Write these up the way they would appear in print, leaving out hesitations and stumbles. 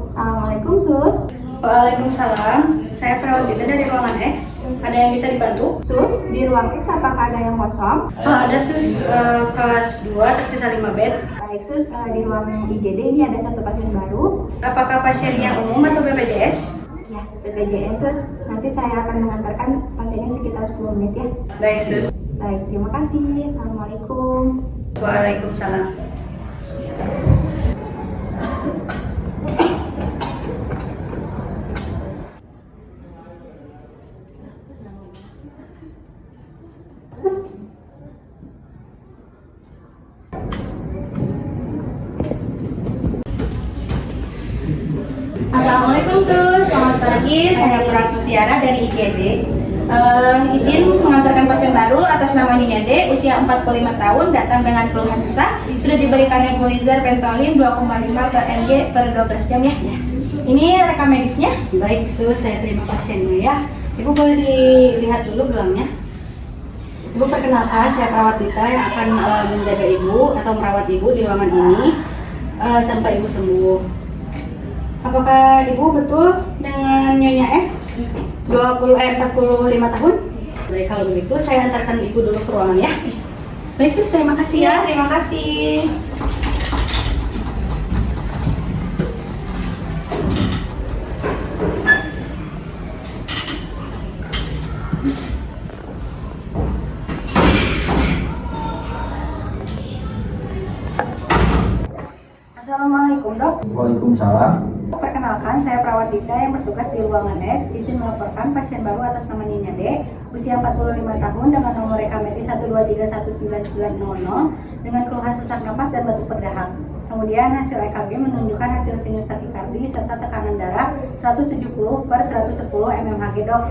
Assalamualaikum Sus. Waalaikumsalam. Saya perawat Dita dari ruangan X. Ada yang bisa dibantu? Sus, di ruang X apakah ada yang kosong? Ada sus, kelas 2 tersisa 5 bed. Baik Sus, di ruang IGD ini ada satu pasien baru. Apakah pasiennya umum atau BPJS? Ya, BPJS Sus. Nanti saya akan mengantarkan pasiennya sekitar 10 menit ya. Baik sus. Baik, terima kasih. Assalamualaikum. Waalaikumsalam. Assalamualaikum Sus, selamat pagi. Saya Perawat Mutiara dari IGD. Izin mengantarkan pasien baru atas nama Nyonya D, usia 45 tahun, datang dengan keluhan sesak. Sudah diberikan nebulizer Ventolin 2,5 per mg per 12 jam ya. Ini rekam medisnya. Baik sus, saya terima pasiennya ya. Ibu boleh dilihat dulu gelangnya. Ibu perkenalkan, saya perawat Dita yang akan menjaga ibu atau merawat ibu di ruangan ini sampai ibu sembuh. Apakah ibu betul dengan Nyonya F? 45 tahun? Baik, kalau begitu saya antarkan ibu dulu ke ruangan ya. Baik sus, terima kasih ya. Terima kasih. Assalamualaikum Dok. Waalaikumsalam. Perkenalkan, saya perawat Dita yang bertugas di ruangan X. Izin melaporkan pasien baru atas nama Nyonya D, usia 45 tahun dengan nomor rekam medis 1231990 dengan keluhan sesak napas dan batuk berdahak. Kemudian hasil EKG menunjukkan hasil sinus takikardi serta tekanan darah 170/110 mmHg Dok.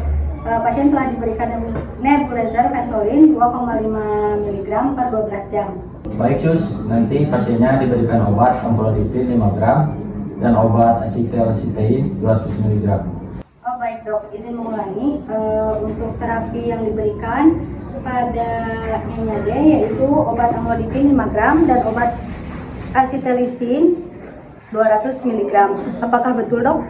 Pasien telah diberikan nebulizer Ventolin 2,5 mg per 12 jam. Baik Sus, nanti pasiennya diberikan obat amlodipin 5 gram dan obat acetylcysteine 200 mg. Oh baik Dok, izin mengulangi untuk terapi yang diberikan pada Nyonya D yaitu obat amlodipin 5 gram dan obat acetylcysteine 200 mg. Apakah betul Dok?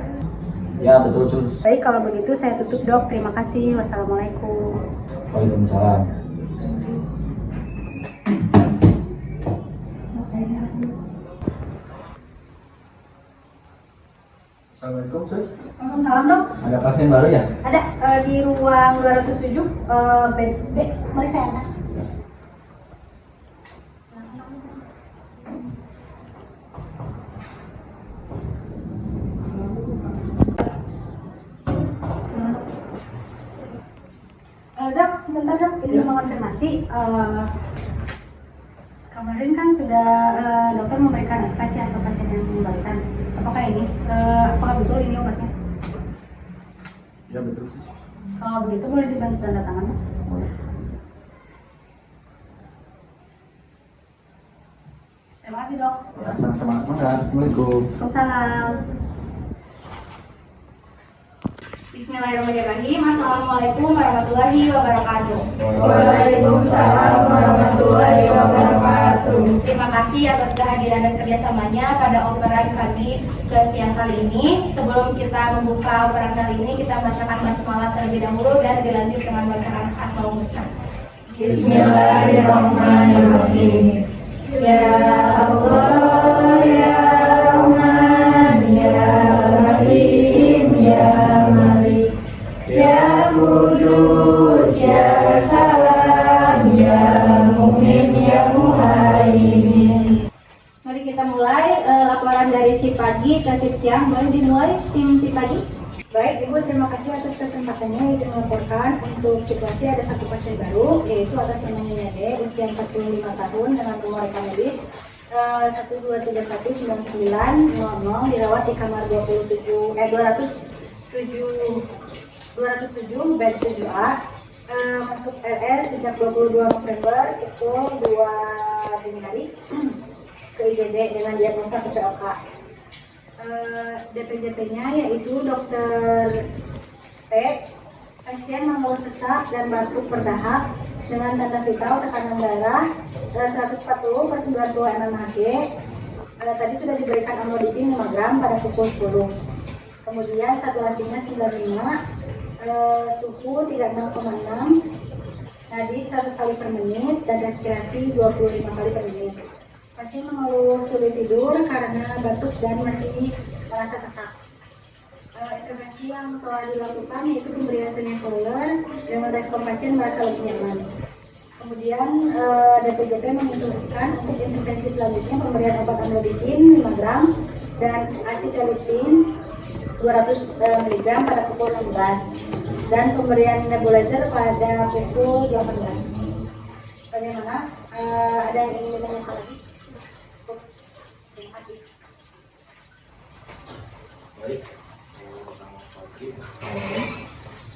Ya betul Sus. Baik, kalau begitu saya tutup Dok. Terima kasih. Wassalamualaikum. Waalaikumsalam. Assalamualaikum Sus. Salam Dok. Ada pasien baru ya? Ada di ruang 207 bed B. Mari saya antar. Dok, sebentar Dok, izin mengonfirmasi. Kemarin kan sudah dokter memberikan advise ya ke pasien yang barusan. Apakah ini? Apakah betul ini obatnya? Ya betul Sus. Kalau begitu boleh dibantu tanda tangan? Boleh. Terima kasih Dok. Ya, sama-sama. Assalamualaikum. Waalaikumsalam. Bismillahirrahmanirrahim. Assalamualaikum warahmatullahi wabarakatuh. Waalaikumsalam warahmatullahi wabarakatuh. Terima kasih atas kehadiran dan kerjasamanya pada operan kami ke siang kali ini. Sebelum kita membuka operan kali ini, kita bacakan basmalah terlebih dahulu dan dilanjut dengan bacaan Asmaul Husna. Bismillahirrahmanirrahim. Ya Allah, ya Rahman, ya Rahim, ya Malik, ya Kudus, ya Salam, ya Mu'min, ya Muhaimin. Mari kita mulai laporan dari si pagi ke si siang. Boleh dimulai tim si pagi? Baik, Ibu, terima kasih atas kesempatannya. Izin melaporkan untuk situasi ada satu pasien baru, yaitu atas nama Nyonya D, usia 45 tahun dengan nomor rekam medis 1231990 dirawat di kamar 207 bed 7A, masuk RS sejak 22 November pukul 2 dini hari ke IGD dengan diagnosa PPOK. DPJP-nya yaitu Dokter T. Pasien mengeluh sesak dan batuk berdahak dengan tanda vital tekanan darah 140 per 90 mmHg. Tadi sudah diberikan amlodipin 5 gram pada pukul 10. Kemudian saturasinya 95, suhu 36,6, nadi 100 kali per menit, dan respirasi 25 kali per menit. Pasien mengeluh sulit tidur karena batuk dan masih merasa sesak. Intervensi yang telah dilakukan yaitu pemberian semicolor dengan respon pasien merasa lebih nyaman. Kemudian DPJP menginstruksikan untuk intervensi selanjutnya pemberian obat amlodipin 5 gram dan acetylcysteine 200 mg pada pukul 16 dan pemberian nebulizer pada pukul 18. Bagaimana? Ada yang ingin ditanyakan lagi? Terima kasih. Baik.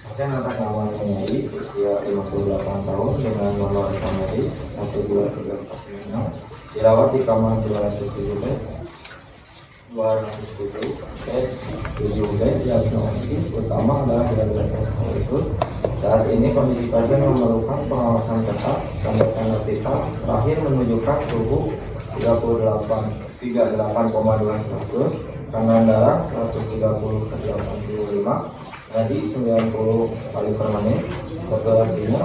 Pasien atas nama Nyai usia 58 tahun dengan nomor rekam medis 12345 dirawat di kamar 207 bed 207 bed 7 bed diagnosis utama adalah diabetes mellitus. Saat ini kondisi pasien memerlukan pengawasan ketat. Tanda-tanda vital terakhir menunjukkan suhu 38,2 Celcius, tekanan darah 130/85, nadi 90 kali per menit, saturasinya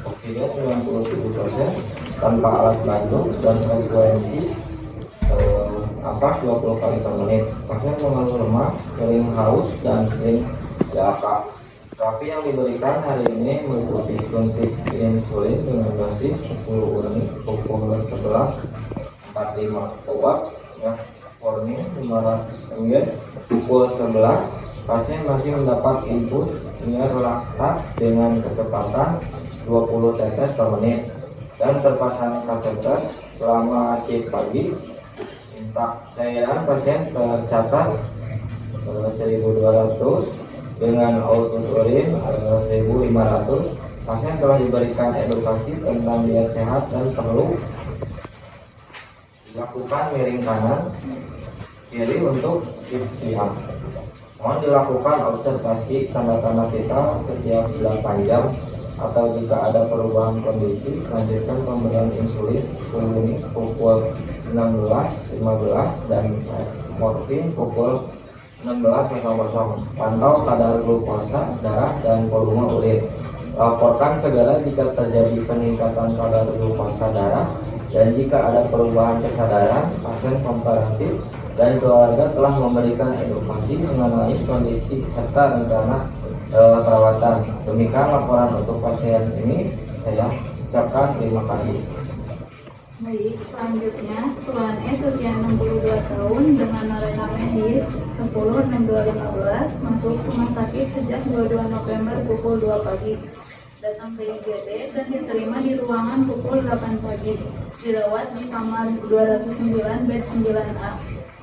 oksigen 97% tanpa alat bantu, dan frekuensi nafas 20 kali per menit. Pasien mengeluh lemah, sering haus, dan sering diakak. Terapi yang diberikan hari ini meliputi suntik insulin dengan dosis 10 unit pukul 11.45 obat warning 500 mg pukul 11. Pasien masih mendapat infus nyerlaktat dengan kecepatan 20 tetes per menit dan terpasang kateter selama shift pagi. Cairan pasien tercatat 1.200 dengan output urin 1.500. Pasien telah diberikan edukasi tentang diet sehat dan perlu dilakukan miring kanan kiri untuk shift siang. Mohon dilakukan observasi tanda-tanda vital setiap 8 jam atau jika ada perubahan kondisi, lanjutkan pemberian insulin 10 unit pukul 16, 15 dan morfin pukul 16.00. Pantau kadar glukosa darah dan volume urin. Laporkan segera jika terjadi peningkatan kadar glukosa darah dan jika ada perubahan kesadaran. Pasien komparatif dan keluarga telah memberikan edukasi mengenai kondisi serta rencana perawatan. Demikian laporan untuk pasien ini. Saya ucapkan terima kasih. Baik, selanjutnya Tuan S usia 62 tahun dengan rekam medis 10/6215 masuk rumah sakit sejak 22 November pukul 2 pagi. Datang ke IGD dan diterima di ruangan pukul 8 pagi. Dirawat di kamar 209 bed 9A.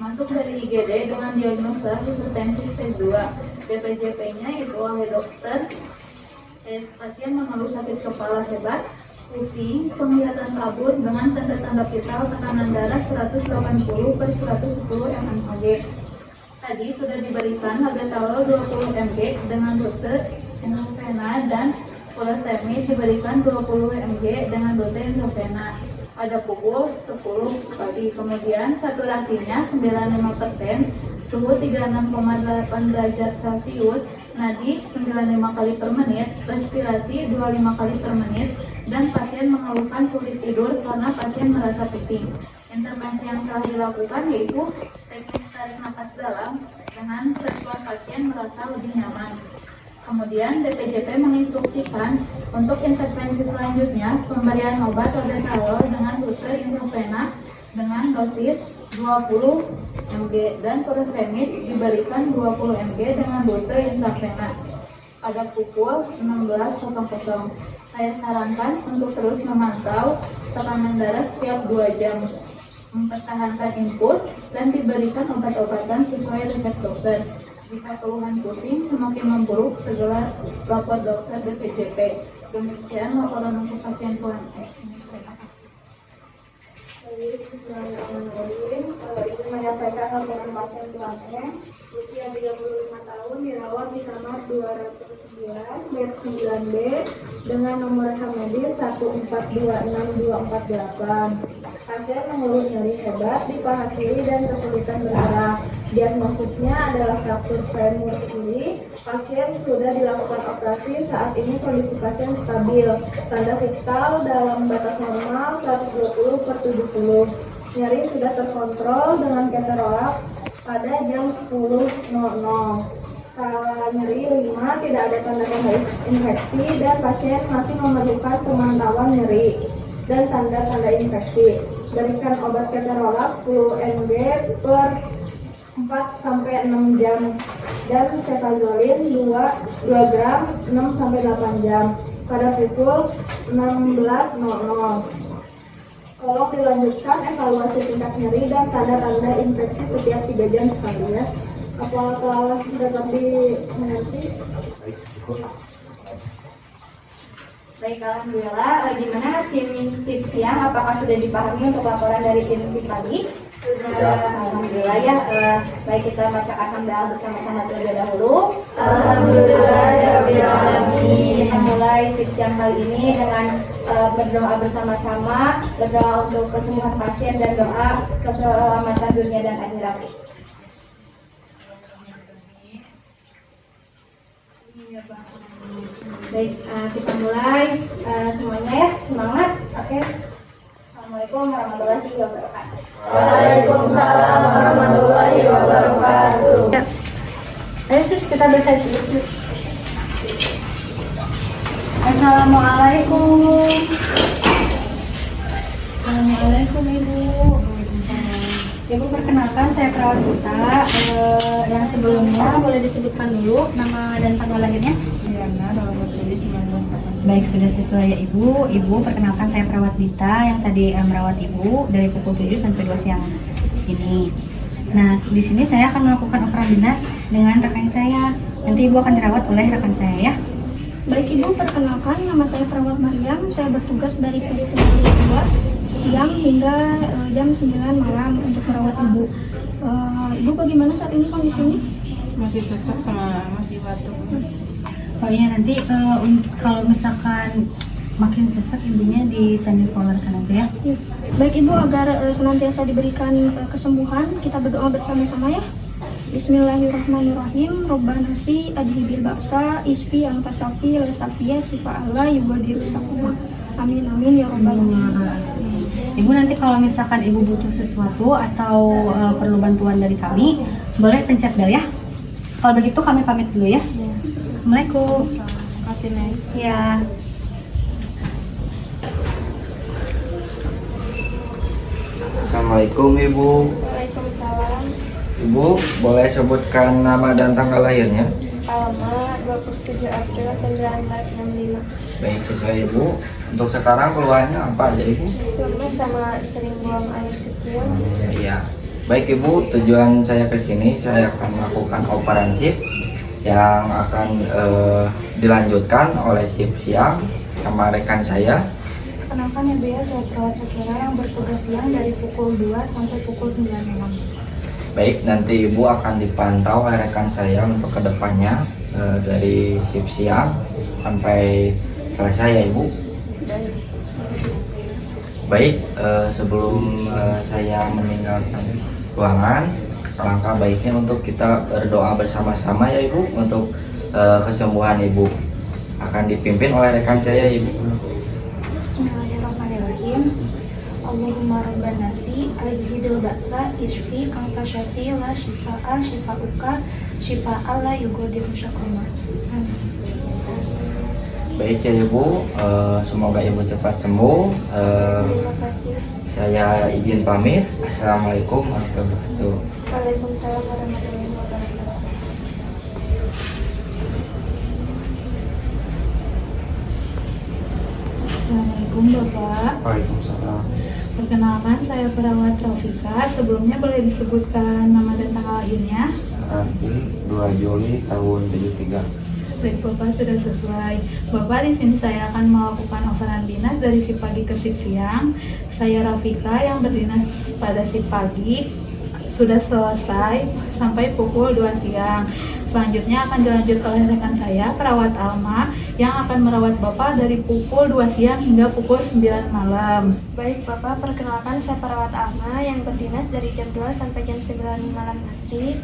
Masuk dari IGD dengan diagnosa hipertensi stage 2. DPJP-nya itu oleh dokter. Pasien mengeluh sakit kepala hebat, pusing, penglihatan kabur dengan tanda-tanda vital, tekanan darah 180/110 mmHg. Tadi sudah diberikan labetalol 20 mg dengan dosis intravena dan furosemid diberikan 20 mg dengan dosis intravena pada pukul 10 pagi. Kemudian saturasinya 95%, suhu 36,8 derajat Celcius, nadi 95 kali per menit, respirasi 25 kali per menit, dan pasien mengeluhkan sulit tidur karena pasien merasa pusing. Intervensi yang telah dilakukan yaitu teknik tarik nafas dalam dengan respon pasien merasa lebih nyaman. Kemudian DPJP menginstruksikan untuk intervensi selanjutnya pemberian obat labetalol dengan dosis intravena dengan dosis 20 mg dan furosemid diberikan 20 mg dengan dosis intravena pada pukul 16.00. Saya sarankan untuk terus memantau tekanan darah setiap 2 jam, mempertahankan infus, dan diberikan obat-obatan sesuai resep dokter. Jika keluhan pusing semakin memburuk, segera lapor dokter DPJP. Demikian laporan untuk pasien Tuan S. Bismillahirrahmanirrahim. Izin menyampaikan laporan pasien Tuan E, usia 35 tahun, dirawat di kamar 209 bed 9B dengan nomor rekam medis 1426248. Pasien mengeluh nyeri hebat di paha kiri dan kesulitan bergerak. Diagnosisnya adalah fraktur femur kiri. Pasien sudah dilakukan operasi, saat ini kondisi pasien stabil. Tanda vital dalam batas normal 120/70. Nyeri sudah terkontrol dengan keterolak pada jam 10.00. Skala nyeri 5, tidak ada tanda-tanda infeksi dan pasien masih memerlukan pemantauan nyeri dan tanda-tanda infeksi. Berikan obat keterolak 10 mg per 4-6 jam dan cetazolin 2 gram 6-8 jam pada pukul 16.00. Tolong dilanjutkan evaluasi tingkat nyeri dan tanda-tanda infeksi setiap 3 jam sekali ya. Apakah dapat dimengerti? Baik, alhamdulillah. Gimana tim SIP siang? Apakah sudah dipahami untuk laporan dari tim SIP pagi? Sudah. Alhamdulillah ya. Baik, kita bacakan hamdalah bersama-sama terlebih dahulu. Alhamdulillah ya Rabbil Alamin. Kita mulai SIP siang kali ini dengan berdoa bersama-sama, berdoa untuk kesembuhan pasien dan doa keselamatan dunia dan akhirat. Baik, kita mulai semuanya ya, semangat. Oke. Assalamualaikum warahmatullahi wabarakatuh. Waalaikumsalam warahmatullahi wabarakatuh. Ayo sis, kita bersatu dulu. Assalamualaikum. Assalamualaikum Ibu. Ibu, perkenalkan saya perawat Buta. Yang sebelumnya boleh disebutkan dulu nama dan tanggal lahirnya? Baik, sudah sesuai ya Ibu. Ibu, perkenalkan saya perawat Dita yang tadi merawat Ibu dari pukul 7 sampai 2 siang ini. Nah, di sini saya akan melakukan operasi dinas dengan rekan saya. Nanti Ibu akan dirawat oleh rekan saya ya. Baik Ibu, perkenalkan nama saya perawat Mariam. Saya bertugas dari PD 32 siang hingga jam 9 malam untuk merawat Ibu. Ibu bagaimana saat ini kondisinya? Masih sesak sama masih batuk. Oh iya, nanti kalau misalkan makin sesak ibunya disandipolarkan aja ya. Baik Ibu, agar senantiasa diberikan kesembuhan, kita berdoa bersama-sama ya. Bismillahirrahmanirrahim. Robbanasi adhibil baksa isfi angtasafi lesafia sifa Allah yubadiru sakuma. Amin amin ya rabbal alamin. Ibu, nanti kalau misalkan ibu butuh sesuatu atau perlu bantuan dari kami, boleh pencet bel ya. Kalau begitu kami pamit dulu ya. Assalamualaikum. Kasih Neng. Ya. Assalamualaikum Ibu. Waalaikumsalam. Ibu, boleh sebutkan nama dan tanggal lahirnya? Alamat 27 April 1965. Baik, sesuai Ibu. Untuk sekarang keluhannya apa aja Ibu? Lemes sama sering buang air kecil. Iya. Baik Ibu, tujuan saya ke sini saya akan melakukan operasi yang akan dilanjutkan oleh shift siang sama rekan saya. Kenalkan ya Bu ya, saya perawat Syakira yang bertugas siang dari pukul 2 sampai pukul 9 malam. Baik, nanti Ibu akan dipantau oleh rekan saya untuk kedepannya dari shift siang sampai selesai ya Ibu. Baik, sebelum saya meninggalkan ruangan, alangkah baiknya untuk kita berdoa bersama-sama ya Ibu untuk kesembuhan Ibu. Akan dipimpin oleh rekan saya Ibu. Bismillahirrahmanirrahim. Allahumma rabban nasi azhidil baksa isfi angka syafi la shifa'a shifa'uka shifa'a la yugadiru syakuma. Baik ya Ibu, semoga Ibu cepat sembuh. Terima kasih. Saya izin pamit. Assalamualaikum warahmatullahi wabarakatuh. Waalaikumsalam warahmatullahi wabarakatuh. Assalamualaikum Bapak. Waalaikumsalam. Perkenalkan saya perawat Rafika. Sebelumnya boleh disebutkan nama dan tanggal lahirnya? Rapi 2 Juli tahun 73. Baik Bapak, sudah sesuai. Bapak, di sini saya akan melakukan operan dinas dari shift pagi ke shift siang. Saya Rafika yang berdinas pada shift pagi sudah selesai sampai pukul 2 siang. Selanjutnya akan dilanjut oleh rekan saya perawat Alma yang akan merawat Bapak dari pukul 2 siang hingga pukul 9 malam. Baik Bapak, perkenalkan saya perawat Alma yang berdinas dari jam 2 sampai jam 9 malam nanti.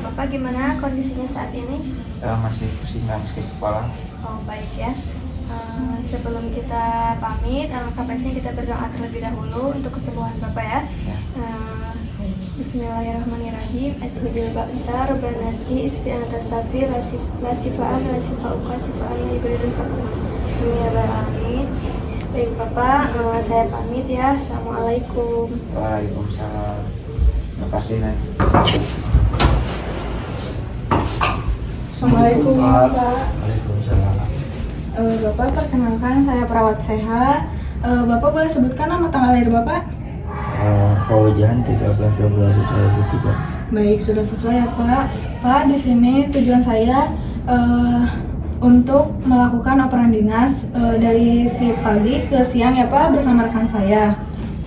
Bapak gimana kondisinya saat ini? Masih pusing dan sakit kepala. Oh baik ya. Sebelum kita pamit, alangkah baiknya kita berdoa terlebih dahulu untuk kesembuhan Bapak ya. Bismillahirrahmanirrahim. Asbibil ba'sa rabbana nasi isfi anta safi la sifa'an la sifa'uka sifa'an la ibadu saksun. Amin. Baik Bapak, saya pamit ya. Assalamualaikum. Waalaikumsalam. Terima kasih, Nen. Assalamualaikum Bapak. Waalaikumsalam. Bapak, perkenalkan saya perawat sehat. Bapak boleh sebutkan nama tanggal lahir Bapak? Pawajan 13 Februari 2003. Baik, sudah sesuai ya Pak. Pak, di sini tujuan saya untuk melakukan operan dinas dari si pagi ke siang ya Pak bersama rekan saya.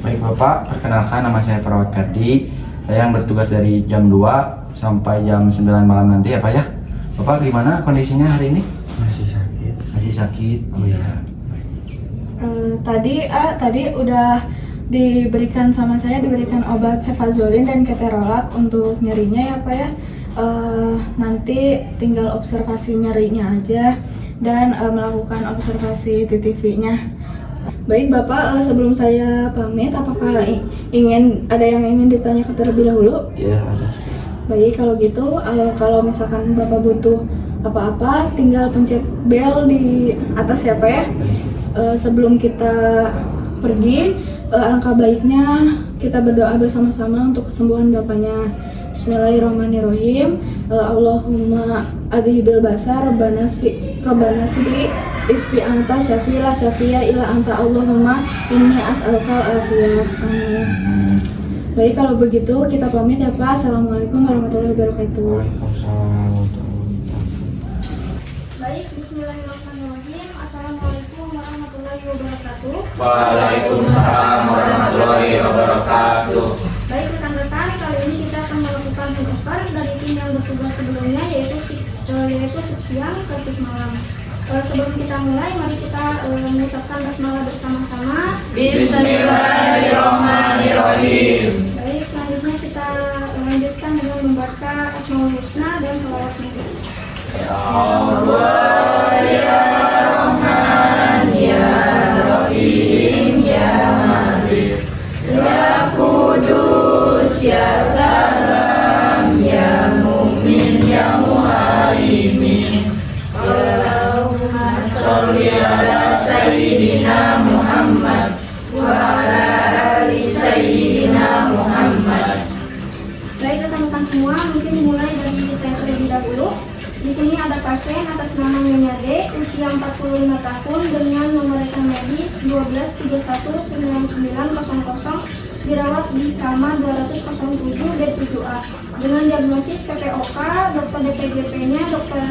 Baik Bapak, perkenalkan nama saya Perawat Kardi. Saya yang bertugas dari jam 2 sampai jam 9 malam nanti ya Pak ya. Bapak gimana kondisinya hari ini? Masih sakit. Masih sakit? Oh iya. Tadi udah diberikan obat cefazolin dan keterolak untuk nyerinya ya Pak ya. Nanti tinggal observasi nyerinya aja dan melakukan observasi TTV-nya. Baik Bapak, sebelum saya pamit, apakah ada yang ingin ditanya terlebih dahulu? Ya, ada. Baik, kalau gitu, kalau misalkan Bapak butuh apa-apa, tinggal pencet bel di atas ya Pak ya. Sebelum kita pergi, alangkah baiknya kita berdoa bersama-sama untuk kesembuhan Bapaknya. Bismillahirrahmanirrahim. Allahumma adhibil basa Rabbana sbi isfi anta syafila syafia ila anta Allahumma inni as'alukal afiyah. Amin. Baik, kalau begitu kita pamit ya Pak. Assalamualaikum warahmatullahi wabarakatuh. Waalaikumsalam. Baik, bismillahirrahmanirrahim. Assalamualaikum warahmatullahi wabarakatuh. Waalaikumsalam warahmatullahi wabarakatuh. Baik rekan-rekan, kali ini kita akan melakukan handover dari tim yang bertugas sebelumnya yaitu shift siang ke shift malam. Sebelum kita mulai, mari kita mengucapkan basmalah bersama-sama. Bismillahirrahmanirrahim. Baik, selanjutnya kita lanjutkan dengan membaca Asmaul Husna dan Shalawat Nabi. Ya Allah, ya Rahman, ya Rahim, ya Malik, ya Kudus, ya Salam, ya Mu'min, ya Muhaimin, Allahumma sholli ala Sayyidina Muhammad wa ala ali Sayyidina Muhammad. Baik rekan-rekan semua, mungkin dimulai dari saya terlebih dahulu. Di sini ada pasien atas nama Nyonya D, usia 45 tahun dengan nomor rekam medis 12319900, dirawat di kamar 207 bed 7A. Dengan diagnosis PPOK, dokter DPJP-nya Dr.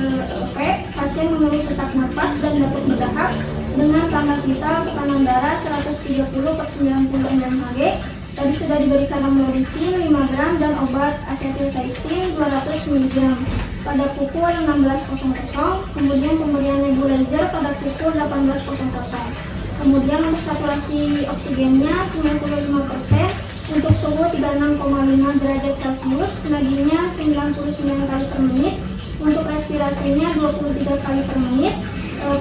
P, pasien mengeluh sesak napas dan batuk berdahak dengan tanda vital tekanan darah 130/90 mmHg. Tadi sudah diberikan amlodipin 5 gram dan obat asetilsaistin 200 mg pada pukul 16.00, kemudian pemberian nebulizer pada pukul 18.00. Kemudian untuk saturasi oksigennya 95%, untuk suhu 36,5 derajat Celcius, nadinya 99 kali per menit, untuk respirasinya 23 kali per menit.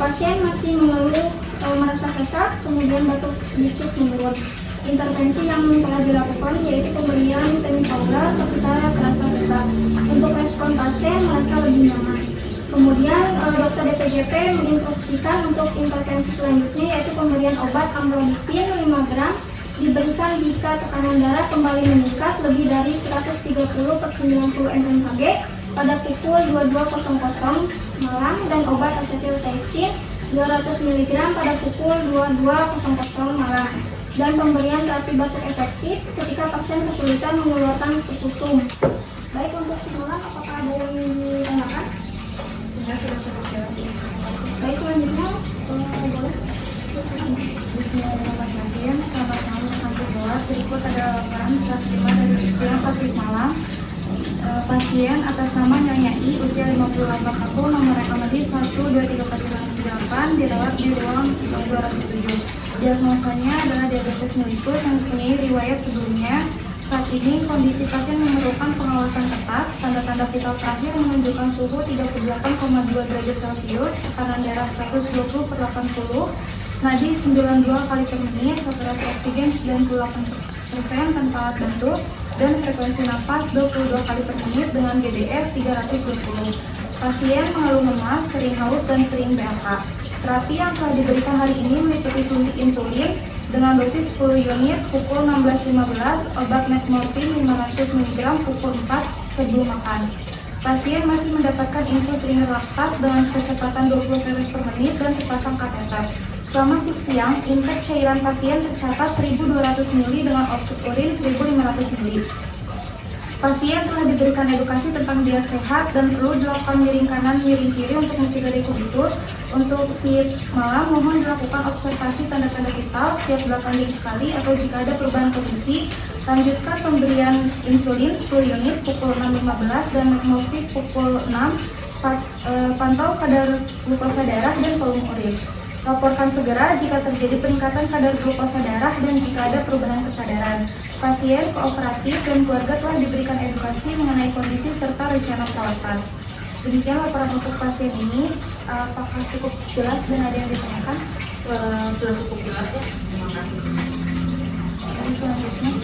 Pasien masih mengeluh merasa sesak, kemudian batuk sedikit menurun. Intervensi yang telah dilakukan yaitu pemberian semipaural ketika terasa sesak. Untuk respon pasien merasa lebih nyaman. Kemudian dokter DPJP menginstruksikan untuk intervensi selanjutnya yaitu pemberian obat amlodipin 5 gram diberikan jika tekanan darah kembali meningkat lebih dari 130/90 mmHg pada pukul 22.00 malam dan obat asetilsaistin 200 mg pada pukul 22.00 malam. Dan pemberian terapi batuk efektif ketika pasien kesulitan mengeluarkan sekutum. Baik, untuk simulan apakah ada yang ingin ditanyakan? Baik, selanjutnya boleh. Bismillahirrahmanirrahim. Selamat malam rekan semua. Berikut adalah laporan serah terima dari shift siang ke shift malam. Pasien atas nama Nyonya I, usia 58 tahun, nomor rekam medis 12348, dirawat di ruang 207. Diagnosanya adalah diabetes mellitus yang mempunyai riwayat sebelumnya. Saat ini kondisi pasien memerlukan pengawasan ketat. Tanda-tanda vital terakhir menunjukkan suhu 38,2 derajat Celcius, tekanan darah 120/80, nadi 92 kali per menit, saturasi oksigen 98% tanpa alat bantu, dan frekuensi napas 22 kali per menit dengan GDS 320. Pasien mengeluh lemas, sering haus, dan sering BAH. Terapi yang telah diberikan hari ini meliputi suntik insulin dengan dosis 10 unit pukul 16.15, obat metformin 500 mg pukul 4 sebelum makan. Pasien masih mendapatkan infus ringer laktat dengan kecepatan 20 tetes per menit dan sepasang kateter. Selama shift siang, intake cairan pasien tercatat 1.200 ml dengan output urin 1.500 ml. Pasien telah diberikan edukasi tentang diet sehat dan perlu dilakukan miring kanan, miring kiri untuk mencegah dekubitus. Untuk shift malam, mohon dilakukan observasi tanda-tanda vital setiap 8 jam sekali atau jika ada perubahan kondisi. Lanjutkan pemberian insulin 10 unit pukul 6.15 dan metformin pukul 6. Pantau kadar glukosa darah dan volume urin. Laporkan segera jika terjadi peningkatan kadar glukosa darah dan jika ada perubahan kesadaran. Pasien kooperatif dan keluarga telah diberikan edukasi mengenai kondisi serta rencana perawatan. Demikian laporan untuk pasien ini. Apakah cukup jelas dan ada yang ditanyakan? Sudah cukup jelas ya. Terima kasih. Dan selanjutnya,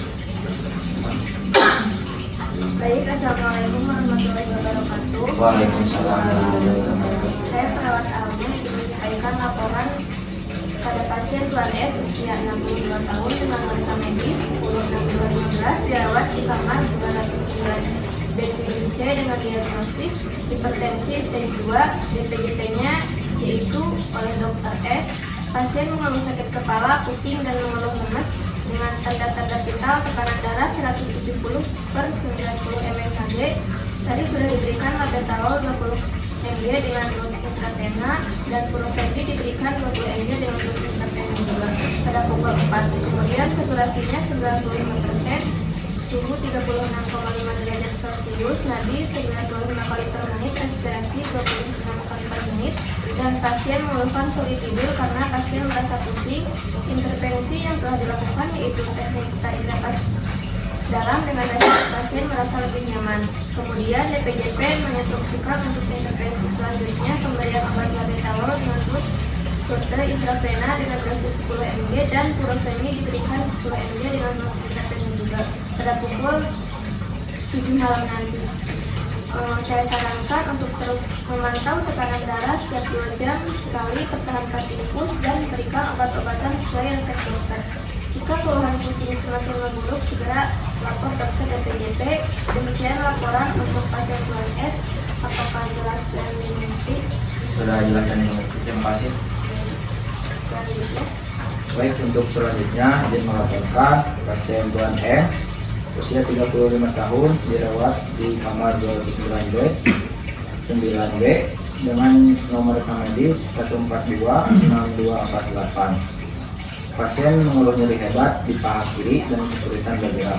Baik, Assalamualaikum warahmatullahi wabarakatuh. Waalaikumsalam warahmatullahi wabarakatuh. Saya perawat Almi ingin menyampaikan laporan pada pasien tuan S usia 62 tahun dengan luka medis 10/6/2015 dirawat di kamar 909 D7C dengan diagnosis hipertensi stage 2. DPJP-nya yaitu oleh Dr. S. Pasien mengeluh sakit kepala, pusing, dan mengeluh lemas dengan tanda-tanda vital tekanan darah 170/90 mmHg. Tadi sudah diberikan labetalol 20 mg dengan dosis intravena dan Furosemide diberikan 20 mg dengan dosis intravena juga pada pukul 4. Kemudian saturasinya 95%, suhu 36,5 derajat Celcius, nadi 95 kali per menit, respirasi 26 kali per menit, dan pasien mengeluhkan sulit tidur karena pasien merasa pusing. Intervensi yang telah dilakukan yaitu teknik tarik nafas dalam dengan dasar pasien merasa lebih nyaman. Kemudian DPJP menginstruksikan untuk intervensi selanjutnya pemberian obat labetalol dengan rute intravena dengan dosis 10 mg dan Furosemide diberikan 10 mg dengan dosis intravena juga pada pukul 7 malam nanti. Saya sarankan untuk terus memantau tekanan darah setiap 2 jam sekali, pertahankan infus, dan berikan obat-obatan sesuai resep dokter. Jika keluhan pusing semakin memburuk, segera lapor dokter DPJP. Demikian laporan untuk pasien tuan S. Apakah jelas dan dimengerti? Sudah jelas dan dimengerti. Terima kasih. Selanjutnya, Baik, untuk selanjutnya izin melaporkan pasien tuan M usia 35 tahun dirawat di kamar 209B 9B dengan nomor rekam medis 1426248. Pasien mengeluh nyeri hebat di paha kiri dan kesulitan bergerak.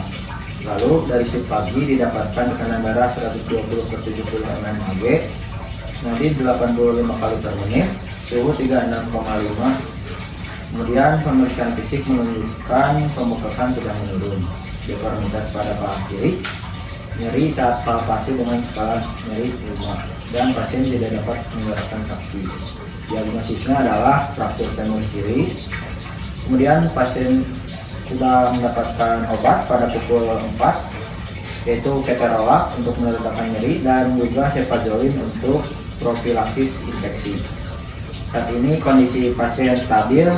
Lalu dari shift pagi didapatkan tekanan darah 120/70 mmHg, nadi 85 kali per menit, suhu 36,5. Kemudian pemeriksaan fisik menunjukkan pembengkakan sudah menurun. Deformitas pada paha kiri, nyeri saat palpasi dengan skala nyeri 5, dan pasien tidak dapat menggerakkan kaki. Diagnosisnya adalah fraktur femur kiri. Kemudian pasien sudah mendapatkan obat pada pukul 4, yaitu keterolak untuk meredakan nyeri dan juga cefazolin untuk profilaksis infeksi. Saat ini kondisi pasien stabil.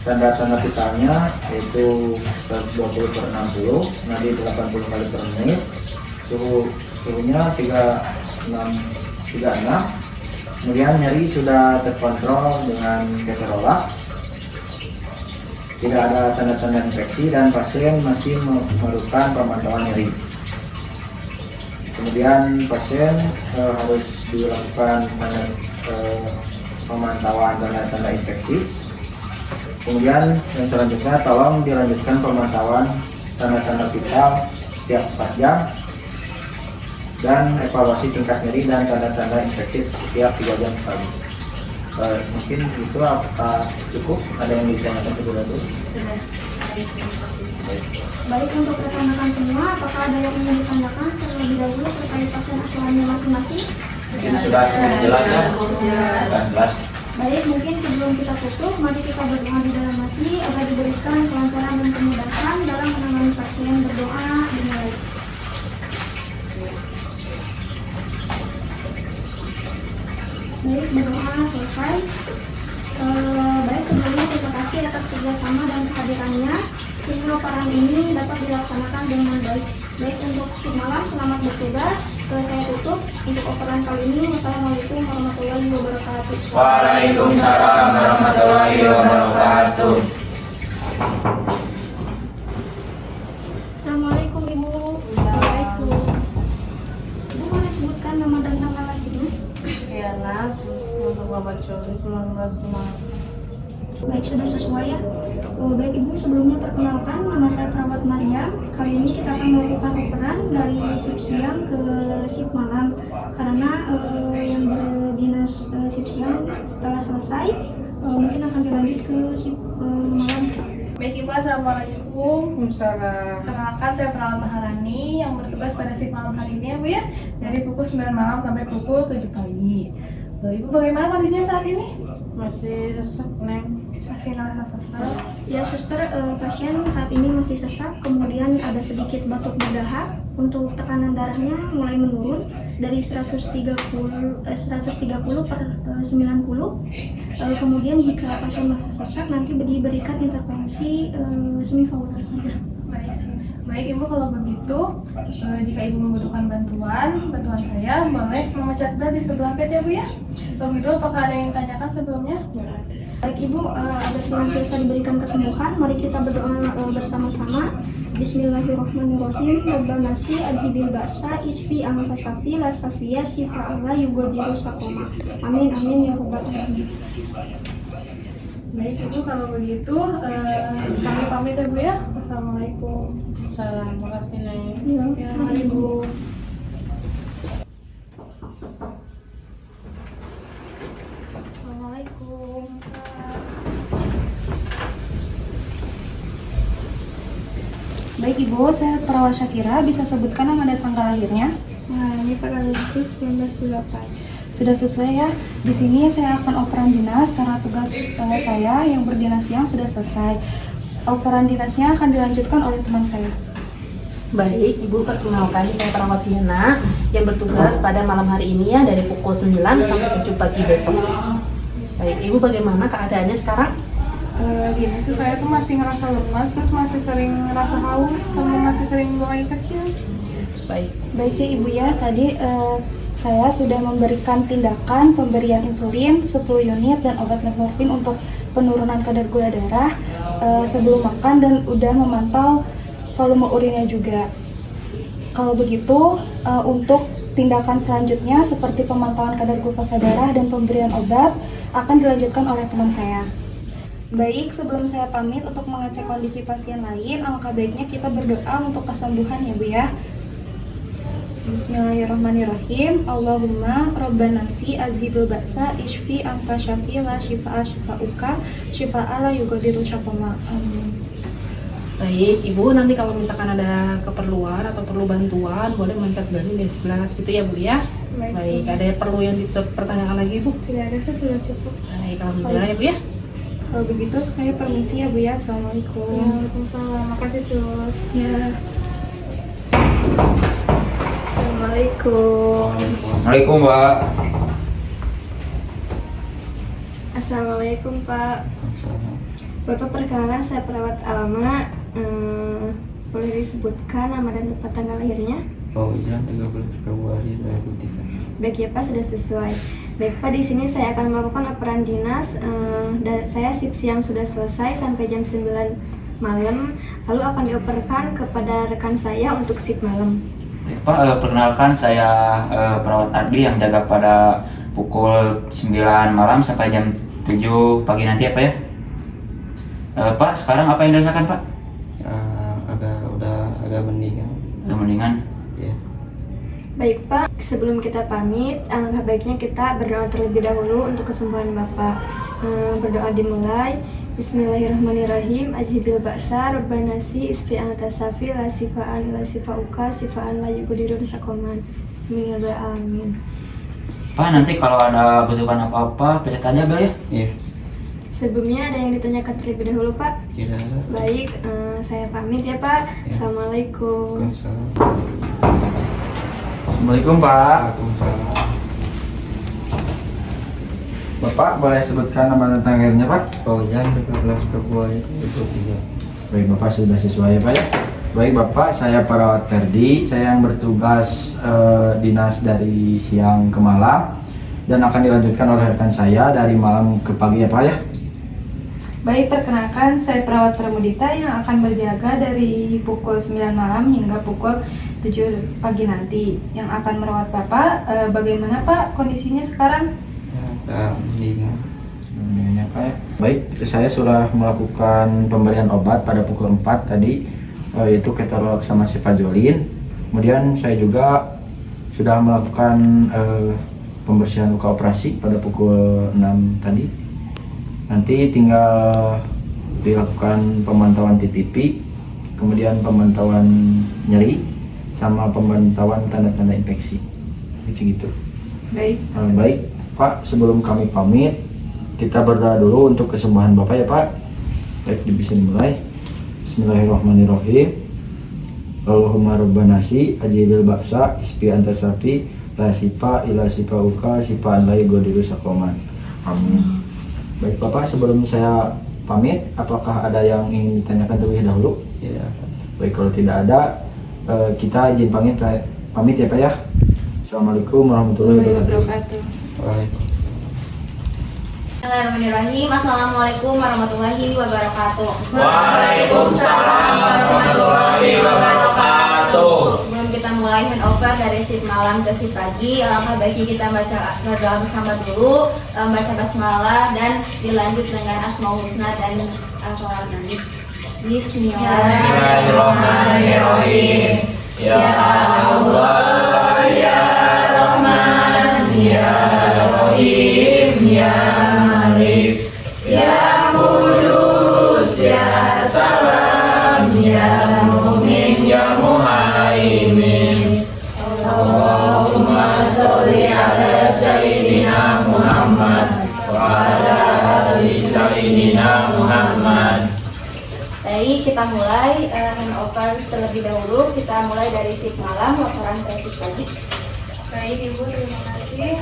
Tanda-tanda vitalnya yaitu 120/60, nadi 80 kali per menit, suhunya 36. Kemudian nyeri sudah terkontrol dengan keterolak, tidak ada tanda-tanda infeksi, dan pasien masih memerlukan pemantauan nyeri. Kemudian pasien harus dilakukan pemantauan tanda-tanda infeksi. Kemudian yang selanjutnya tolong dilanjutkan pemantauan tanda-tanda vital setiap 4 jam dan evaluasi tingkat nyeri dan tanda-tanda infeksi setiap 3 jam sekali. Mungkin itu apakah cukup? Ada yang ditanyakan terlebih dahulu? Sudah. Baik, untuk rekan-rekan semua, apakah ada yang ingin ditanyakan terlebih dahulu terkait pasien asuhannya masing-masing? Sudah jelas ya? Jelas. Baik, mungkin sebelum kita tutup, mari kita berdoa di dalam hati agar diberikan kelancaran dan kemudahan dalam menangani pasien. Berdoa dimulai. Baik, berdoa selesai. Baik, sebelumnya terima kasih atas kerjasama dan kehadirannya sehingga operan ini dapat dilaksanakan dengan baik. Baik, untuk shift malam selamat bertugas. Saya tutup untuk operan kali ini. Wassalamualaikum warahmatullahi wabarakatuh. Waalaikumsalam warahmatullahi wabarakatuh. Assalamualaikum Ibu. Waalaikumsalam. Ibu boleh sebutkan nama dan tanggal lahirnya? Ya, untuk Bapak Juli 19 Baik, sudah sesuai ya. Baik Ibu, sebelumnya perkenalkan, nama saya Perawat Mariam. Kali ini kita akan melakukan operan dari shift siang ke shift malam. Karena yang berdinas shift siang setelah selesai, mungkin akan dilanjut ke shift malam. Baik Ibu, Assalamualaikum. Perkenalkan, saya Perawat Maharani yang bertugas pada shift malam hari ini ya Bu ya, dari pukul 9 malam sampai pukul 7 pagi. Ibu bagaimana kondisinya saat ini? Masih sesak, Neng. Masih ngerasa sesak? Ya suster, pasien saat ini masih sesak, kemudian ada sedikit batuk berdahak. Untuk tekanan darahnya mulai menurun dari 130 per 90. Kemudian jika pasien masih sesak, nanti diberikan intervensi semivalvular saja. Baik Ibu, kalau begitu jika Ibu membutuhkan bantuan saya boleh memecat bel di sebelah bed ya Bu ya. Kalau begitu apakah ada yang ditanyakan sebelumnya? Baik Ibu, agar senantiasa diberikan kesembuhan, mari kita berdoa bersama-sama. Bismillahirrahmanirrahim. Rabbana si adhibil ba'sa isfi angka safi la safiya sifa Allah yugadiru sakoma. Amin amin ya rabbal alamin. Baik Ibu, kalau begitu kami pamit ya Bu ya. Assalamualaikum. Salam, makasih Neng. Ya, mari Ibu. Assalamualaikum. Baik Ibu, saya Perawat Syakira, bisa sebutkan nama dan tanggal lahirnya? Nah, ini pada Agustus 1998. Sudah sesuai ya. Di sini saya akan operan dinas karena tugas saya yang berdinas siang sudah selesai. Operan dinasnya akan dilanjutkan oleh teman saya. Baik, Ibu, perkenalkan saya Perawat Siana yang bertugas pada malam hari ini ya dari pukul 9 sampai 7 pagi besok. Baik, Ibu bagaimana keadaannya sekarang? Gini sih, saya tuh masih ngerasa lemas, terus masih sering ngerasa haus, sama masih sering buang air kecil. Baik. Baik ya Ibu ya, tadi saya sudah memberikan tindakan pemberian insulin 10 unit dan obat metformin untuk penurunan kadar gula darah sebelum makan dan udah memantau volume urinnya juga. Kalau begitu untuk tindakan selanjutnya seperti pemantauan kadar glukosa darah dan pemberian obat akan dilanjutkan oleh teman saya. Baik, sebelum saya pamit untuk mengecek kondisi pasien lain, alangkah baiknya kita berdoa untuk kesembuhan ya Bu ya. Bismillahirrahmanirrahim. Allahumma Rabbana si azhibul ba'sa ishfi anta syafi la shifa'a shifa'uka shifa'a la yugadiru syafama. Amin. Baik, Ibu, nanti kalau misalkan ada keperluan atau perlu bantuan, boleh mencet bel di sebelah situ ya Bu ya. Baik, ada perlu yang dipertanyakan lagi Bu? Tidak ada, sudah cukup. Baik, alhamdulillah ya Bu ya. Kalau begitu saya permisi ya Bu ya. Assalamualaikum. Waalaikumsalam. Makasih Sus. Ya. Assalamualaikum. Waalaikumsalam Mbak. Assalamualaikum Pak. Bapak, perkenalkan saya Perawat Alma. Boleh disebutkan nama dan tempat tanggal lahirnya? Fauzan 13 Februari 2003. Baik ya Pak, sudah sesuai. Baik Pak, di sini saya akan melakukan operan dinas dan saya shift siang sudah selesai sampai jam 9 malam. Lalu akan dioperkan kepada rekan saya untuk shift malam. Baik Pak, perkenalkan saya Perawat Ardi yang jaga pada pukul 9 malam sampai jam 7 pagi nanti ya Pak ya. Pak, sekarang apa yang dirasakan Pak? Udah agak mendingan. Udah mendingan? Ya. Baik Pak, sebelum kita pamit, alangkah baiknya kita berdoa terlebih dahulu untuk kesembuhan Bapak. Berdoa dimulai. Bismillahirrahmanirrahim. Ajhibil ba'sa rabbanasi isfi antasafi la sifaan la sifauka sifaan la yugudirun sakoman. Amin. Pak, nanti kalau ada butuhan apa-apa pencet aja bel ya. Iya. Sebelumnya ada yang ditanyakan terlebih dahulu Pak? Tidak. Baik, saya pamit ya Pak. Assalamualaikum. Assalamualaikum Pak. Bapak boleh sebutkan nama dan tanggalnya Pak? Oh ya, 13 Februari 2023. Baik Bapak sudah sesuai ya Pak ya. Baik Bapak, saya perawat Ferdi. Saya yang bertugas dinas dari siang ke malam dan akan dilanjutkan oleh rekan saya dari malam ke pagi ya Pak ya. Baik, perkenalkan saya perawat Pramudita yang akan berjaga dari pukul 9 malam hingga pukul 7 pagi nanti. Yang akan merawat Bapak, bagaimana Pak kondisinya sekarang? Ya, Pak ya. Baik, saya sudah melakukan pemberian obat pada pukul 4 tadi, yaitu ketorolac sama cefazolin. Kemudian saya juga sudah melakukan pembersihan luka operasi pada pukul 6 tadi. Nanti tinggal dilakukan pemantauan TTP, kemudian pemantauan nyeri, sama pemantauan tanda-tanda infeksi. Gitu. Baik. Baik, Pak, sebelum kami pamit, kita berdoa dulu untuk kesembuhan Bapak ya Pak. Baik, bisa dimulai. Bismillahirrahmanirrahim. Allahumma rabbanasi ajibil baksa ispi antasafi la sipa ila sipa uka sipa anlai godiru sakoman. Amin. Baik Bapak, sebelum saya pamit, apakah ada yang ingin ditanyakan terlebih dahulu? Tidak. Baik, kalau tidak ada, kita izin pamit ya Pak ya. Assalamualaikum warahmatullahi wabarakatuh. Bismillahirrahmanirrahim. Assalamualaikum warahmatullahi wabarakatuh. Waalaikumsalam warahmatullahi wabarakatuh. Sebelum kita mulai handover dari shift malam ke shift pagi, alangkah baiknya kita berdoa bersama dulu, baca basmalah dan dilanjut dengan Asmaul Husna dan sholat Nabi. Bismillahirrahmanirrahim. Ya Allah, ya Rahman, ya Rahim, ya Malik, ya Kudus, ya Salam, ya Mu'min, ya Muhaimin. Allahumma sholli ala Sayyidina Muhammad wa ala ali Sayyidina Muhammad. Baik, kita mulai handover terlebih dahulu. Kita mulai dari shift malam, laporan ke shift pagi. Baik Ibu, terima kasih.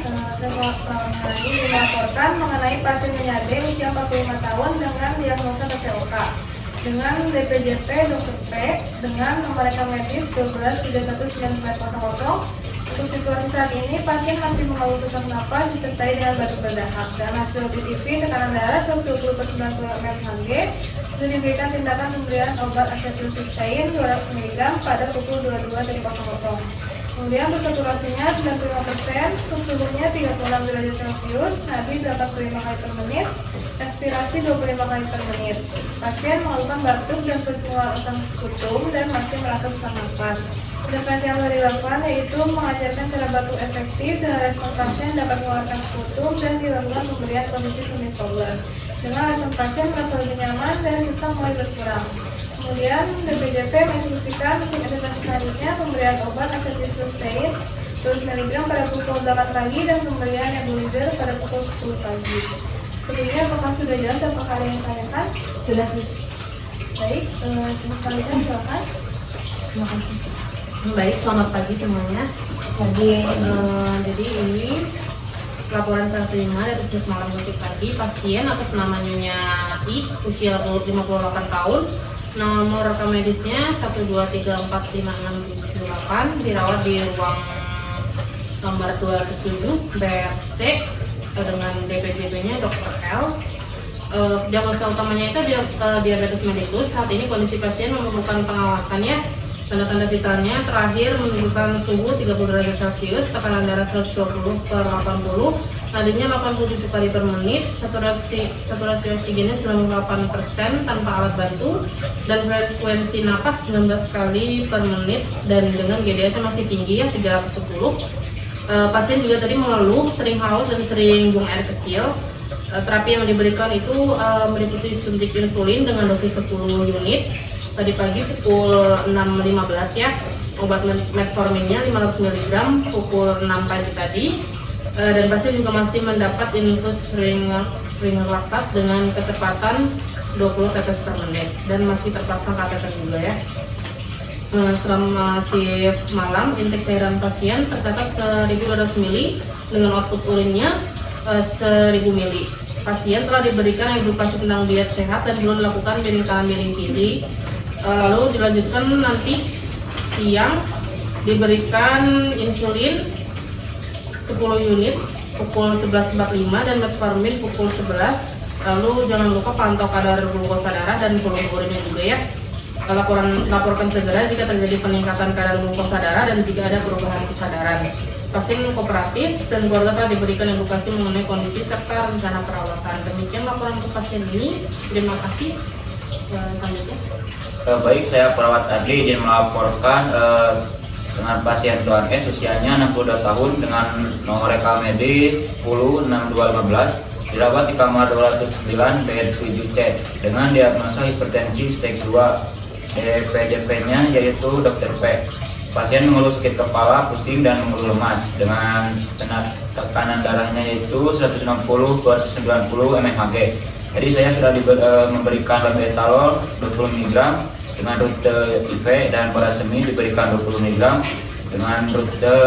Lagi dilaporkan mengenai pasien penyade usia 45 tahun dengan diagnosa PPOK dengan DPJP Dr. P dengan nomor rekam medis 12319400. Untuk situasi saat ini, pasien masih mengeluh sesak napas disertai dengan batuk berdahak dan hasil CTV tekanan darah 120/90 mmHg. Sudah diberikan tindakan pemberian obat acetylcysteine 200 mg pada pukul 22.00. Kemudian untuk saturasinya 95%, suhunya 36 derajat Celcius, nadi 85 kali per menit, respirasi 25 kali per menit. Pasien mengeluhkan batuk dan pengeluaran sekutum dan masih merasa sesak napas. Intervensi yang telah dilakukan yaitu mengajarkan cara batuk efektif dengan respon pasien dapat mengeluarkan sekutum dan dilakukan pemberian kondisi semi-toler. Dengan respon pasien merasa lebih nyaman dan sesak mulai berkurang. Kemudian DPJP menginstruksikan untuk intervensi selanjutnya pemberian obat acetylcysteine 200 mg pada pukul 8 pagi dan pemberian nebulizer pada pukul 10 pagi. Sebelumnya apakah sudah jelas apakah ada yang ditanyakan? Sudah sus. Baik, selanjutnya silakan. Terima kasih. Baik, selamat pagi semuanya. Jadi ini laporan saya terima dari shift malam ke pagi. Pasien atas nama Nyonya I, usia 58 tahun. Nomor rekam medisnya 123456778, dirawat di ruang nomor 207 BRC dengan DPJP-nya Dr. L. Diagnosa utamanya itu diabetes mellitus. Saat ini kondisi pasien memerlukan pengawasannya Tanda-tanda vitalnya terakhir menunjukkan suhu 30 derajat Celcius, tekanan darah 120/80, nadinya 87 kali per menit, saturasi oksigennya 98% tanpa alat bantu, dan frekuensi napas 19 kali per menit, dan dengan GDS masih tinggi ya 310. Pasien juga tadi mengeluh, sering haus dan sering buang air kecil. Terapi yang diberikan itu meliputi suntik insulin dengan dosis 10 unit. Tadi pagi pukul 6.15 ya, obat metforminnya 500 mg pukul 6 pagi tadi. Dan pasien juga masih mendapat infus ringer laktat dengan kecepatan 20 tetes per menit dan masih terpasang kateter juga ya. Selama shift malam, intake cairan pasien tercatat 1.200 ml dengan output urinnya 1.000 ml. Pasien telah diberikan edukasi tentang diet sehat dan belum dilakukan piring kanan piring kiri. Lalu dilanjutkan nanti siang diberikan insulin 10 unit pukul 11.45 dan metformin pukul 11. Lalu jangan lupa pantau kadar glukosa darah dan volume urinnya juga ya. Laporkan segera jika terjadi peningkatan kadar glukosa darah dan jika ada perubahan kesadaran. Pasien kooperatif dan keluarga telah diberikan edukasi mengenai kondisi serta rencana perawatan. Demikian laporan untuk pasien ini. Terima kasih. Selanjutnya. Baik, saya perawat Adli izin melaporkan dengan pasien Tuan S usianya 62 tahun dengan nomor rekam medis 106215 dirawat di kamar 209 bed 7C dengan diagnosa hipertensi stage 2. DPJP-nya yaitu Dr. P. Pasien mengeluh sakit kepala, pusing, dan mengeluh lemas dengan tekanan darahnya yaitu 160/90 mmHg. Jadi saya sudah memberikan labetalol 20 mg dengan rute IV dan pada semi diberikan 20 mg dengan rute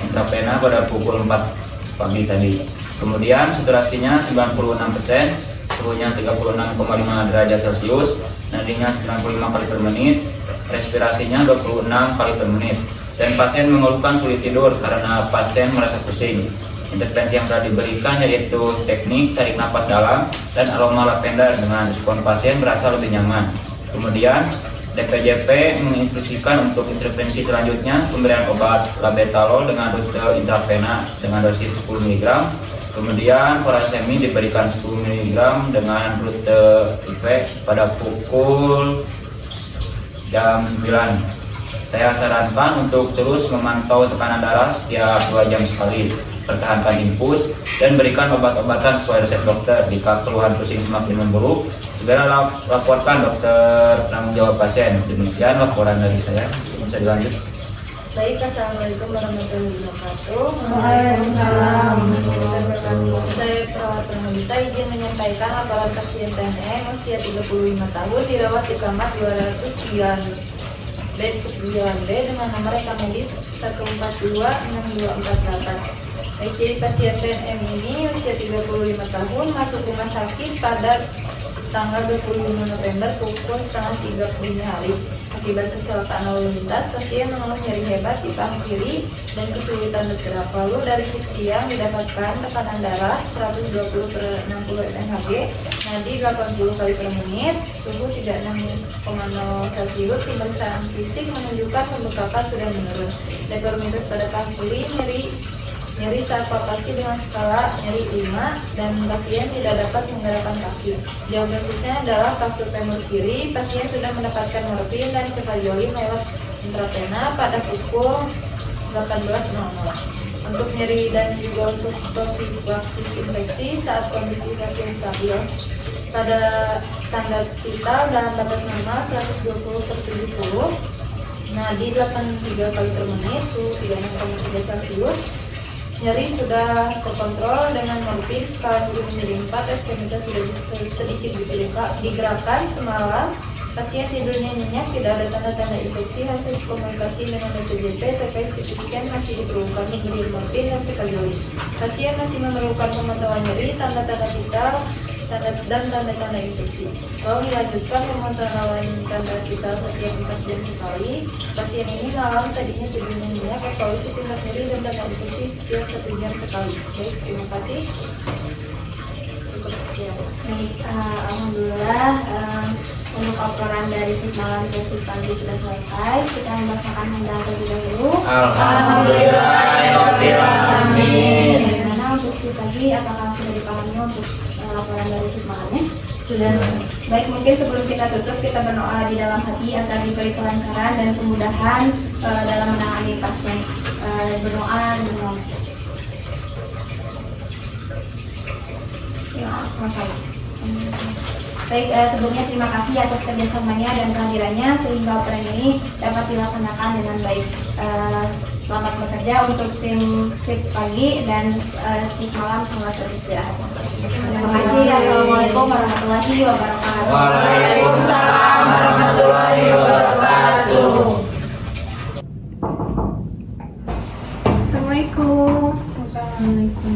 intravena pada pukul 4 pagi tadi. Kemudian saturasinya 96%, suhunya 36,5 derajat Celcius, nadinya 95 kali per menit, respirasinya 26 kali per menit, dan pasien mengeluhkan sulit tidur karena pasien merasa pusing. Intervensi yang telah diberikan yaitu teknik tarik napas dalam dan aroma lavender dengan respon pasien merasa lebih nyaman. Kemudian DPJP menginstruksikan untuk intervensi selanjutnya pemberian obat labetalol dengan rute intravena dengan dosis 10 mg. Kemudian parasemi diberikan 10 mg dengan rute IV pada pukul jam 9. Saya sarankan untuk terus memantau tekanan darah setiap 2 jam sekali, pertahankan infus, dan berikan obat-obatan sesuai resep dokter. Jika keluhan pusing semakin memburuk, segera laporkan dokter penanggung jawab pasien. Demikian laporan dari saya. Bisa dilanjut. Baik, assalamualaikum warahmatullahi wabarakatuh. Waalaikumsalam. Saya perawat Pranawita izin menyampaikan laporan pasien TNM usia 35 tahun dirawat di kamar 209 bed 9B dengan nomor rekam medis 1426248. Baik, jadi pasien TNM ini usia 35 tahun masuk rumah sakit pada tanggal 25 November pukul 2:30 hari. Akibat kecelakaan lalu lintas, pasien mengeluh nyeri hebat di paha kiri dan kesulitan bergerak. Lalu dari shift siang didapatkan tekanan darah 120/60 mmHg, nadi 80 kali per menit, suhu 36,0 Celcius. Pemeriksaan fisik menunjukkan pembekakan sudah menurun. Deformitas pada paha kiri, nyeri saat palpasi dengan skala nyeri 5, dan pasien tidak dapat menggerakkan kaki. Diagnosisnya adalah fraktur femur kiri. Pasien sudah mendapatkan morfin dan cefaliolin lewat intravena pada pukul 18.00. Untuk nyeri dan juga untuk profilaksis infeksi saat kondisi pasien stabil. Pada tanda vital dalam batas normal 120/70, nadi 83 kali per menit, suhu 36,3 Celcius. Nyeri sudah terkontrol dengan morfin skala nyeri menjadi 4, ekstremitas tidak sedikit digerakkan. Semalam pasien tidurnya nyenyak, tidak ada tanda-tanda infeksi. Hasil komunikasi dengan DPJP terkait CT scan masih diperlukan memberi morfin dan cefaliolin. Pasien masih memerlukan pemantauan nyeri, tanda-tanda vital dan tanda-tanda infeksi. Lalu dilanjutkan pemantauan tanda vital setiap 4 jam sekali. Pasien ini malam tadinya tidurnya nyenyak, evaluasi tingkat nyeri dan tanda infeksi setiap 1 jam sekali. Baik, terima kasih. Baik, alhamdulillah Untuk laporan dari shift malam ke shift pagi sudah selesai. Kita membacakan hendang terlebih dahulu. Alhamdulillahirobbilalamin. Bagaimana untuk shift pagi? Apakah sudah dipahami untuk laporan dari shift malamnya? Sudah. Baik, mungkin sebelum kita tutup, kita berdoa di dalam hati agar diberi kelancaran dan kemudahan dalam menangani pasien. Berdoa. Ya, sama-sama. Baik, sebelumnya terima kasih atas kerjasamanya dan kehadirannya sehingga operan ini dapat dilaksanakan dengan baik. Selamat bekerja untuk tim shift pagi dan shift malam, selamat beristirahat. Terima kasih. Assalamualaikum warahmatullahi wabarakatuh. Waalaikumsalam warahmatullahi wabarakatuh. Assalamualaikum. Assalamualaikum.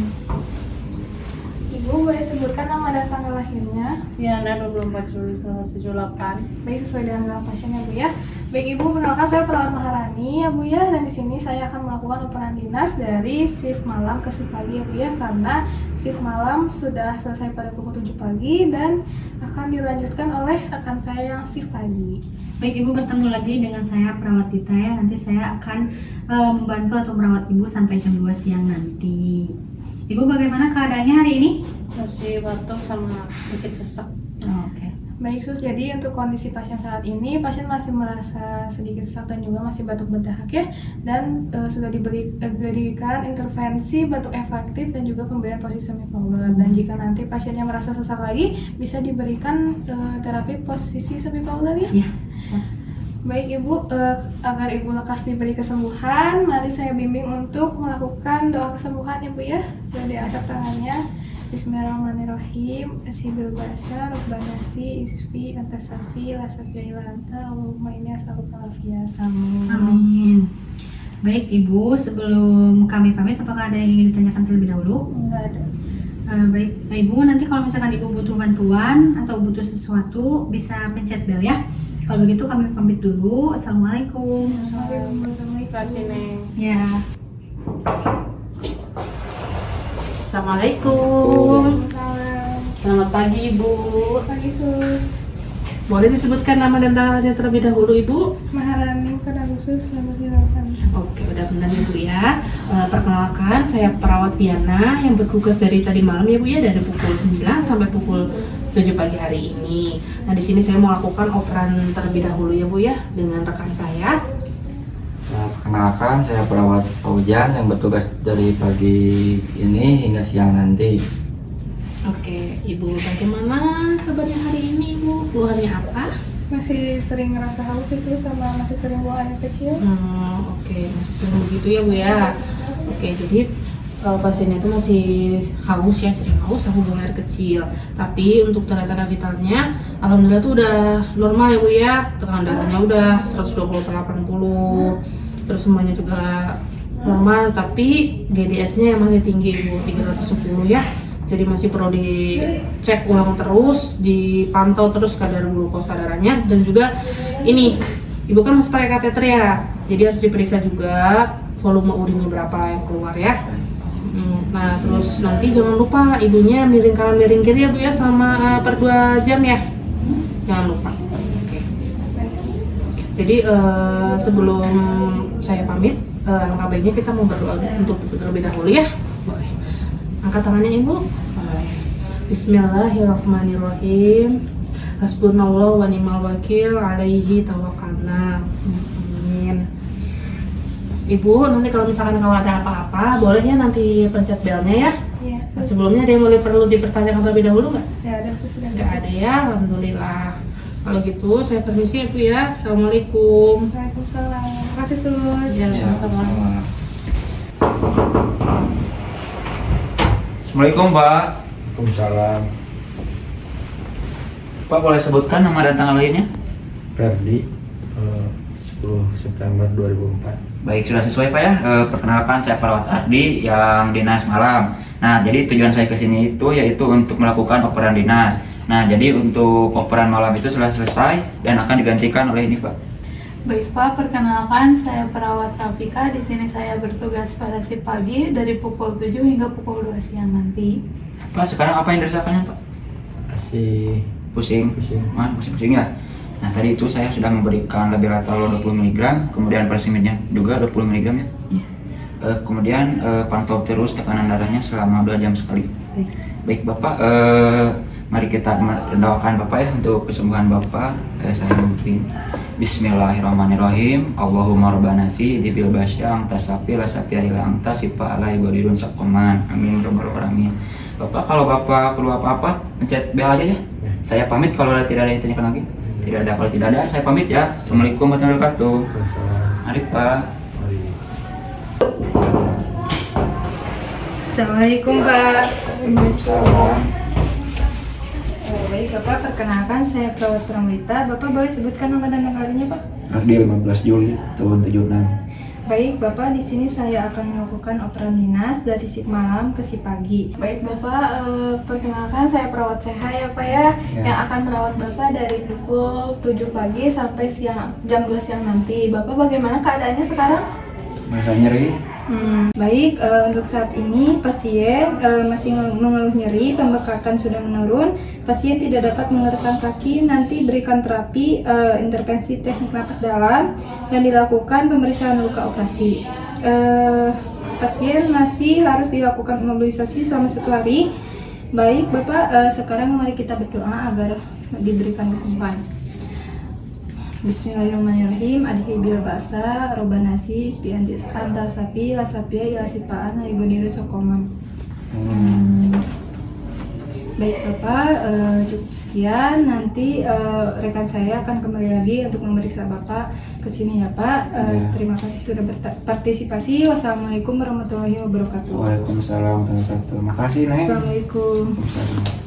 Ibu boleh sebutkan nama dan tanggal lahirnya? Yana 24 Juli 1978. Baik, sesuai dengan gelar pasiennya Bu ya. Baik Ibu, perkenalkan saya perawat Maharani ya Bu ya, dan di sini saya akan melakukan operan dinas dari shift malam ke shift pagi ya Bu ya, karena shift malam sudah selesai pada pukul 7 pagi dan akan dilanjutkan oleh rekan saya yang shift pagi. Baik, Ibu bertemu lagi dengan saya perawat Dita ya. Nanti saya akan membantu atau merawat Ibu sampai jam 2 siang nanti. Ibu bagaimana keadaannya hari ini? Masih batuk sama sedikit sesak. Oke. Baik Sus, jadi untuk kondisi pasien saat ini, pasien masih merasa sedikit sesak dan juga masih batuk berdahak ya, dan sudah diberikan intervensi batuk efektif dan juga pemberian posisi semifowler. Dan jika nanti pasiennya merasa sesak lagi, bisa diberikan terapi posisi semifowler ya. Iya. Baik Ibu, agar Ibu lekas diberi kesembuhan, mari saya bimbing untuk melakukan doa kesembuhan Ibu ya. Sudah diangkat tangannya. Bismillahirrahmanirrahim. Ashibil basa, Rabbanasi, Isfi, Antasafi, Lasafi, Ilanta, Allahumma inni as'aluka al-afiyah. Amin. Amin. Baik Ibu, sebelum kami pamit, apakah ada yang ingin ditanyakan terlebih dahulu? Enggak ada. Baik, Ibu, nanti kalau misalkan Ibu butuh bantuan atau butuh sesuatu, bisa pencet bel ya. Kalau begitu kami pamit dulu. Assalamualaikum. Assalamualaikum. Terima kasih, Neng. Ya. Assalamualaikum. Selamat pagi, Ibu. Pagi Sus. Boleh disebutkan nama dan tanggalnya terlebih dahulu, Ibu? Maharani pada khusus nomor 8. Oke, benar-benar Ibu ya. Perkenalkan, saya perawat Viana yang bertugas dari tadi malam ya Bu ya, dari pukul 9 sampai pukul 7 pagi hari ini. Nah, di sini saya mau lakukan operan terlebih dahulu ya Bu ya, dengan rekan saya. Perkenalkan, saya perawat Faujan yang bertugas dari pagi ini hingga siang nanti. Oke, Ibu, bagaimana kabarnya hari ini Ibu? Keluhannya apa? Masih sering ngerasa haus sih Sus, sama masih sering buang air kecil. Oke, masih sering begitu ya Bu ya. Oke, jadi pasiennya itu masih haus ya, sering haus sama buang air kecil. Tapi untuk tanda-tanda vitalnya, alhamdulillah tuh udah normal ya Bu ya. Tekanan darahnya udah 120/80. Terus semuanya juga normal, tapi GDS-nya yang masih tinggi Ibu, 310 ya. Jadi masih perlu dicek ulang terus, dipantau terus kadar glukosa darahnya, dan juga ini Ibu kan masih pakai kateter ya, jadi harus diperiksa juga volume urinnya berapa yang keluar ya. Nah terus nanti jangan lupa ibunya miring kanan miring kiri ya Bu ya, sama per 2 jam ya, jangan lupa. Oke. Jadi sebelum saya pamit, langkah baiknya kita mau berdoa untuk terlebih dahulu ya. Boleh. Angkat tangannya Ibu. Bismillahirrahmanirrahim. Hasbunallah wa ni'mal wakil, alaihi tawakkalna. Amin. Ibu, nanti kalau misalkan ada apa-apa, boleh ya nanti pencet belnya ya. Iya. Nah, sebelumnya ada yang perlu dipertanyakan terlebih dahulu nggak? Ya ada Sus, sudah. Nggak ada ya, alhamdulillah. Kalau gitu saya permisi ya Bu ya. Assalamualaikum. Waalaikumsalam. Terima kasih Sus. Ya, sama-sama. Assalamualaikum Pak. Waalaikumsalam. Pak boleh sebutkan nama dan tanggal lahirnya? Ferdi, 10 September 2004. Baik, sudah sesuai Pak ya. Perkenalkan saya perawat Ardi yang dinas malam. Nah, jadi tujuan saya ke sini itu yaitu untuk melakukan operan dinas. Nah, jadi untuk operan malam itu sudah selesai dan akan digantikan oleh ini Pak. Baik Pak, perkenalkan saya perawat Rafika. Di sini saya bertugas pada shift pagi dari pukul 7 hingga pukul 2 siang nanti. Pak, sekarang apa yang dirasakannya Pak? Masih Pusing? pusing. Masih pusing ya? Nah tadi itu saya sudah memberikan labelatol 20 mg, kemudian paracetamolnya juga 20 mg ya. Kemudian pantau terus tekanan darahnya selama 2 jam sekali. Baik Bapak, mari kita mendoakan Bapak ya untuk kesembuhan Bapak. Saya memimpin Bismillahirrahmanirrahim. Allahumma rabbana si jibil basyang tasafi la safiya ila anta sifa alai godidun sakoman. Amin rabbal alamin. Bapak kalau Bapak perlu apa-apa pencet bel aja ya. Saya pamit kalau tidak ada yang ditanyakan lagi. Tidak ada, kalau tidak ada saya pamit ya. Assalamualaikum warahmatullahi wabarakatuh. Mari Pak. Assalamualaikum Pak. Baik Bapak, perkenalkan saya perawat Pramita. Bapak boleh sebutkan nama dan tanggal lahirnya Pak? Ardi 15 Juli tahun 76. Baik Bapak, di sini saya akan melakukan operan dinas dari shift malam ke shift pagi. Baik Bapak, perkenalkan saya perawat sehat ya Pak ya, yang akan merawat Bapak dari pukul 7 pagi sampai jam 2 siang nanti. Bapak bagaimana keadaannya sekarang? Merasa nyeri. Baik, untuk saat ini pasien masih mengeluh nyeri, pembekakan sudah menurun, pasien tidak dapat menggerakkan kaki, nanti berikan terapi intervensi teknik napas dalam dan dilakukan pemeriksaan luka operasi. Pasien masih harus dilakukan mobilisasi selama 1 hari. Baik Bapak, sekarang mari kita berdoa agar diberikan kesembuhan. Bismillahirrahmanirrahim. Adhibil ba'sa robbanasi isbiantis anta sapi la sapia ila sipaan ayugodiru sokoman. Baik Bapak, cukup sekian. Nanti rekan saya akan kembali lagi untuk memeriksa Bapak ke sini ya Pak. Terima kasih sudah berpartisipasi. Wassalamualaikum warahmatullahi wabarakatuh. Waalaikumsalam warahmatullahi wabarakatuh. Makasih Neng. Assalamualaikum. Waalaikumsalam.